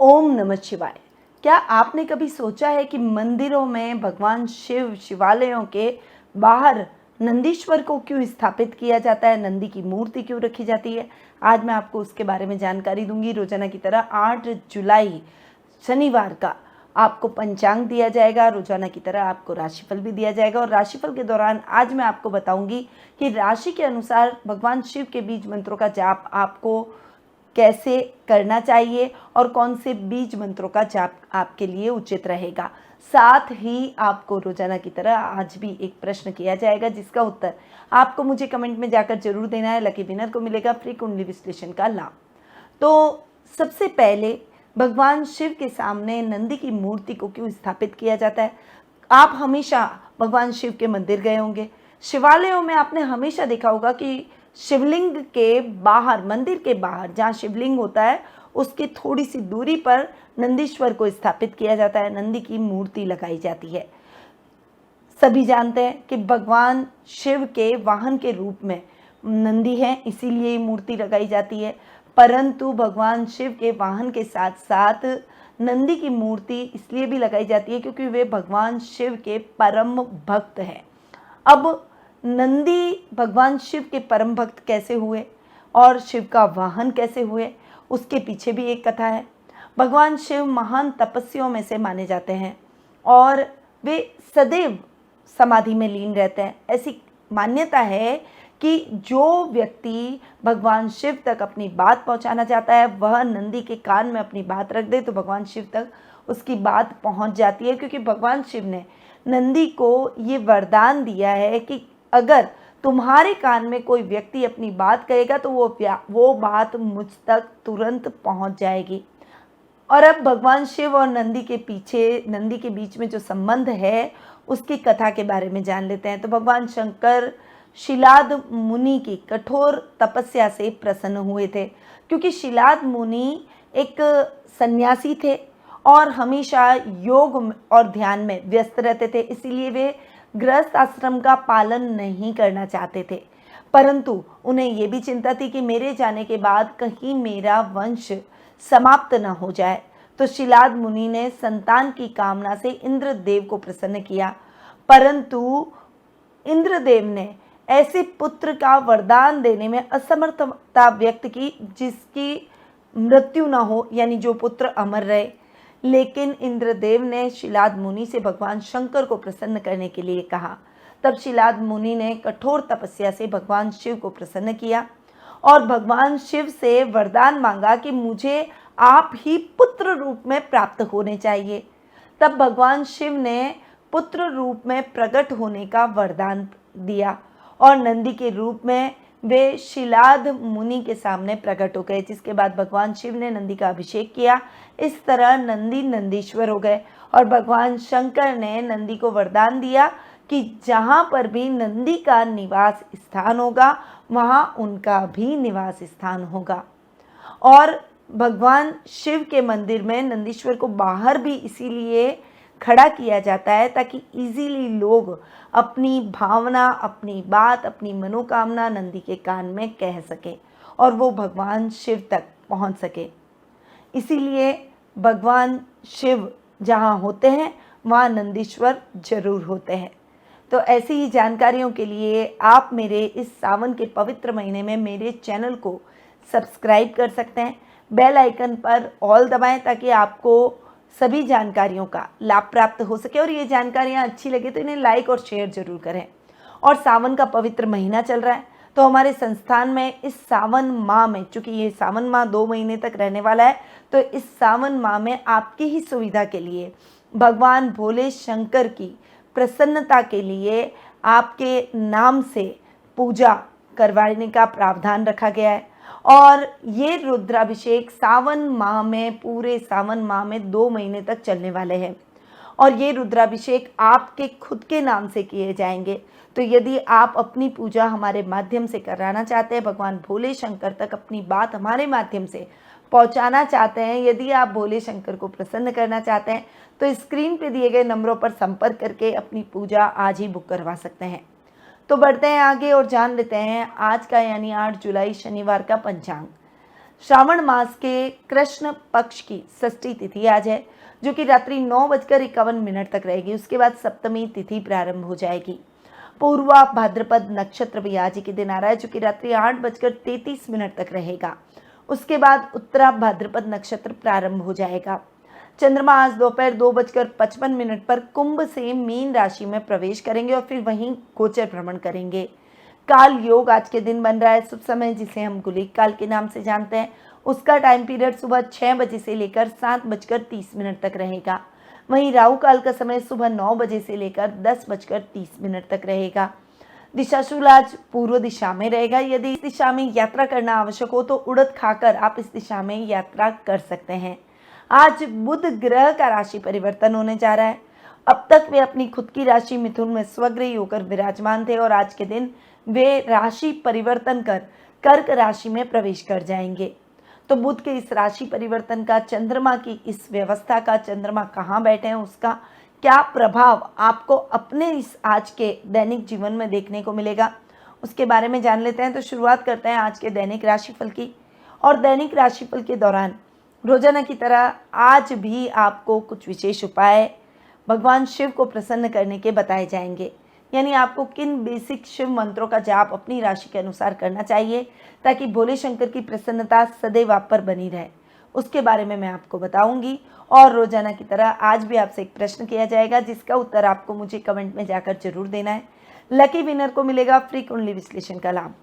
ओम नमः शिवाय। क्या आपने कभी सोचा है कि मंदिरों में भगवान शिव, शिवालयों के बाहर नंदीश्वर को क्यों स्थापित किया जाता है, नंदी की मूर्ति क्यों रखी जाती है? आज मैं आपको उसके बारे में जानकारी दूंगी। रोजाना की तरह 8 जुलाई शनिवार का आपको पंचांग दिया जाएगा, रोजाना की तरह आपको राशिफल भी दिया जाएगा और राशिफल के दौरान आज मैं आपको बताऊंगी कि राशि के अनुसार भगवान शिव के बीज मंत्रों का जाप आपको कैसे करना चाहिए और कौन से बीज मंत्रों का जाप आपके लिए उचित रहेगा। साथ ही आपको रोजाना की तरह आज भी एक प्रश्न किया जाएगा जिसका उत्तर आपको मुझे कमेंट में जाकर जरूर देना है। लकी विनर को मिलेगा फ्री कुंडली विश्लेषण का लाभ। तो सबसे पहले भगवान शिव के सामने नंदी की मूर्ति को क्यों स्थापित किया जाता है? आप हमेशा भगवान शिव के मंदिर गए होंगे। शिवालयों में आपने हमेशा देखा होगा कि शिवलिंग के बाहर, मंदिर के बाहर जहाँ शिवलिंग होता है उसकी थोड़ी सी दूरी पर नंदीश्वर को स्थापित किया जाता है, नंदी की मूर्ति लगाई जाती है। सभी जानते हैं कि भगवान शिव के वाहन के रूप में नंदी है, इसीलिए ये मूर्ति लगाई जाती है। परंतु भगवान शिव के वाहन के साथ साथ नंदी की मूर्ति इसलिए भी लगाई जाती है क्योंकि वे भगवान शिव के परम भक्त हैं। अब नंदी भगवान शिव के परम भक्त कैसे हुए और शिव का वाहन कैसे हुए, उसके पीछे भी एक कथा है। भगवान शिव महान तपस्वियों में से माने जाते हैं और वे सदैव समाधि में लीन रहते हैं। ऐसी मान्यता है कि जो व्यक्ति भगवान शिव तक अपनी बात पहुंचाना चाहता है वह नंदी के कान में अपनी बात रख दे तो भगवान शिव तक उसकी बात पहुंच जाती है, क्योंकि भगवान शिव ने नंदी को ये वरदान दिया है कि अगर तुम्हारे कान में कोई व्यक्ति अपनी बात कहेगा तो वो बात मुझ तक तुरंत पहुंच जाएगी। और अब भगवान शिव और नंदी के बीच में जो संबंध है उसकी कथा के बारे में जान लेते हैं। तो भगवान शंकर शिलाद मुनि की कठोर तपस्या से प्रसन्न हुए थे, क्योंकि शिलाद मुनि एक सन्यासी थे और हमेशा योग और ध्यान में व्यस्त रहते थे, इसीलिए वे गृहस्थ आश्रम का पालन नहीं करना चाहते थे। परंतु उन्हें ये भी चिंता थी कि मेरे जाने के बाद कहीं मेरा वंश समाप्त न हो जाए। तो शिलाद मुनि ने संतान की कामना से इंद्रदेव को प्रसन्न किया, परंतु इंद्रदेव ने ऐसे पुत्र का वरदान देने में असमर्थता व्यक्त की जिसकी मृत्यु न हो, यानी जो पुत्र अमर रहे। लेकिन इंद्रदेव ने शिलाद मुनि से भगवान शंकर को प्रसन्न करने के लिए कहा। तब शिलाद मुनि ने कठोर तपस्या से भगवान शिव को प्रसन्न किया और भगवान शिव से वरदान मांगा कि मुझे आप ही पुत्र रूप में प्राप्त होने चाहिए। तब भगवान शिव ने पुत्र रूप में प्रकट होने का वरदान दिया और नंदी के रूप में वे शिलाद मुनि के सामने प्रकट हो गए, जिसके बाद भगवान शिव ने नंदी का अभिषेक किया। इस तरह नंदी नंदीश्वर हो गए और भगवान शंकर ने नंदी को वरदान दिया कि जहाँ पर भी नंदी का निवास स्थान होगा वहाँ उनका भी निवास स्थान होगा। और भगवान शिव के मंदिर में नंदीश्वर को बाहर भी इसीलिए खड़ा किया जाता है ताकि इजीली लोग अपनी भावना, अपनी बात, अपनी मनोकामना नंदी के कान में कह सके और वो भगवान शिव तक पहुंच सके। इसीलिए भगवान शिव जहाँ होते हैं वहाँ नंदीश्वर जरूर होते हैं। तो ऐसी ही जानकारियों के लिए आप मेरे इस सावन के पवित्र महीने में मेरे चैनल को सब्सक्राइब कर सकते हैं। बेल आइकन पर ऑल दबाएं ताकि आपको सभी जानकारियों का लाभ प्राप्त हो सके और ये जानकारियाँ अच्छी लगे तो इन्हें लाइक और शेयर जरूर करें। और सावन का पवित्र महीना चल रहा है तो हमारे संस्थान में इस सावन माह में, चूँकि ये सावन माह 2 महीने तक रहने वाला है, तो इस सावन माह में आपकी ही सुविधा के लिए भगवान भोले शंकर की प्रसन्नता के लिए आपके नाम से पूजा करवाने का प्रावधान रखा गया है। और ये रुद्राभिषेक सावन माह में, पूरे सावन माह में 2 महीने तक चलने वाले हैं और ये रुद्राभिषेक आपके खुद के नाम से किए जाएंगे। तो यदि आप अपनी पूजा हमारे माध्यम से कराना चाहते हैं, भगवान भोले शंकर तक अपनी बात हमारे माध्यम से पहुंचाना चाहते हैं, यदि आप भोले शंकर को प्रसन्न करना चाहते हैं तो स्क्रीन पे दिए गए नंबरों पर संपर्क करके अपनी पूजा आज ही बुक करवा सकते हैं। तो बढ़ते हैं आगे और जान लेते हैं आज का यानी 8 जुलाई शनिवार का पंचांग। श्रावण मास के कृष्ण पक्ष की षष्ठी तिथि आज है, जो कि रात्रि 9:51 तक रहेगी। उसके बाद सप्तमी तिथि प्रारंभ हो जाएगी। पूर्वा भाद्रपद नक्षत्र भी आज ही के दिन आ रहा है, जो कि रात्रि 8:33 तक रहेगा। उसके बाद उत्तरा भाद्रपद नक्षत्र प्रारंभ हो जाएगा। चंद्रमा आज दोपहर 2:55 पर कुंभ से मीन राशि में प्रवेश करेंगे और फिर वहीं गोचर भ्रमण करेंगे। काल योग आज के दिन बन रहा है। शुभ समय, जिसे हम गुलिक काल के नाम से जानते हैं, उसका टाइम पीरियड सुबह 6 बजे से लेकर 7:30 तक रहेगा। वहीं राहु काल का समय सुबह 9 बजे से लेकर 10:30 तक रहेगा। दिशाशूल आज पूर्व दिशा में रहेगा। यदि इस दिशा में यात्रा करना आवश्यक हो तो उड़द खाकर आप इस दिशा में यात्रा कर सकते हैं। आज बुध ग्रह का राशि परिवर्तन होने जा रहा है। अब तक वे अपनी खुद की राशि मिथुन में स्वग्रही होकर विराजमान थे और आज के दिन वे राशि परिवर्तन कर कर्क राशि में प्रवेश कर जाएंगे। तो बुध के इस राशि परिवर्तन का, चंद्रमा की इस व्यवस्था का, चंद्रमा कहाँ बैठे हैं उसका क्या प्रभाव आपको अपने इस आज के दैनिक जीवन में देखने को मिलेगा, उसके बारे में जान लेते हैं। तो शुरुआत करते हैं आज के दैनिक राशिफल की। और दैनिक राशिफल के दौरान रोजाना की तरह आज भी आपको कुछ विशेष उपाय भगवान शिव को प्रसन्न करने के बताए जाएंगे। यानी आपको किन बेसिक शिव मंत्रों का जाप अपनी राशि के अनुसार करना चाहिए ताकि भोले शंकर की प्रसन्नता सदैव आप पर बनी रहे, उसके बारे में मैं आपको बताऊंगी। और रोजाना की तरह आज भी आपसे एक प्रश्न किया जाएगा, जिसका उत्तर आपको मुझे कमेंट में जाकर जरूर देना है। लकी विनर को मिलेगा फ्री कुंडली विश्लेषण का लाभ।